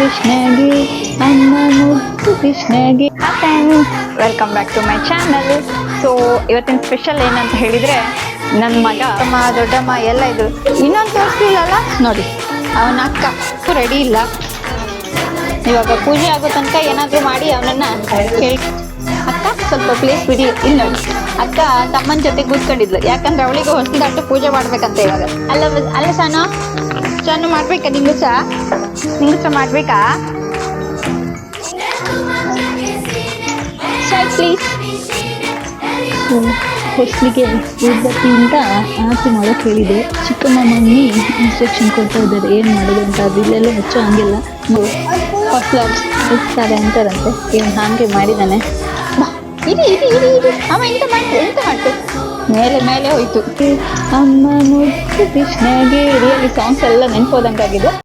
ಕೃಷ್ಣಗೆ ಅಮ್ಮ ಮುದ್ದು ಕೃಷ್ಣಗೆ. Welcome back to my channel. So ಇವತ್ತಿನ ಸ್ಪೆಷಲ್ ಏನಂತ ಹೇಳಿದರೆ ನನ್ನ ಮಗ ಅಮ್ಮ ದೊಡ್ಡಮ್ಮ ಎಲ್ಲ ಇದ್ರು. ಇನ್ನೊಂದು ತೋರಿಸ್ಲಿಲ್ಲಲ್ಲ ನೋಡಿ, ಅವನ ಅಕ್ಕ ರೆಡಿ ಇಲ್ಲ. ಇವಾಗ ಪೂಜೆ ಆಗೋ ತನಕ ಏನಾದರೂ ಮಾಡಿ ಅವನನ್ನು ಹೇಳಿ. ಅಕ್ಕ ಸ್ವಲ್ಪ ಪ್ಲೇಸ್ ಬಿಡಿ. ಇಲ್ಲಿ ನೋಡಿ, ಅಕ್ಕ ತಮ್ಮನ ಜೊತೆ ಕೂತ್ಕೊಂಡಿದ್ಲು, ಯಾಕಂದ್ರೆ ಅವಳಿಗೆ ಹೊಸದಾಟ ಪೂಜೆ ಮಾಡ್ಬೇಕಂತ ಇವಾಗ. ಅಲ್ಲ ಚಾನು ಮಾಡ್ಬೇಕಾ? ನಿಂಗು ಸಹ ಮಾಡ್ಬೇಕಾ? ಪ್ಲೀಸ್. ಹೊಸಲಿಗೆ ಊದ್ಬತ್ತಿಯಿಂದ ಆರತಿ ಮಾಡೋಕ್ಕೆ ಹೇಳಿದೆ. ಚಿಕ್ಕಮ್ಮ ಮಮ್ಮಿ ಇನ್ಸ್ಟ್ರಕ್ಷನ್ ಕೊಡ್ತಾ ಇದ್ದಾರೆ ಏನು ಮಾಡೋದು ಅಂತ. ಅದು ಇಲ್ಲೆಲ್ಲ ಹೆಚ್ಚು ಹಂಗಿಲ್ಲ, ಹೊಸ್ತಾರೆ ಅಂತಾರಂತೆ. ಇವನು ಹಾಗೆ ಮಾಡಿದ್ದಾನೆ. ಇರಿ ಅಮ್ಮ ಎಂತ ಮಾಡ್ತು ಮೇಲೆ ಹೋಯ್ತು. ಅಮ್ಮ ಮುದ್ದು ಕೃಷ್ಣಗೆ ರಿಯಲಿ ಸಾಂಗ್ಸ್ ಎಲ್ಲ ನೆನ್ಪೋದಂಗಾಗಿದೆ.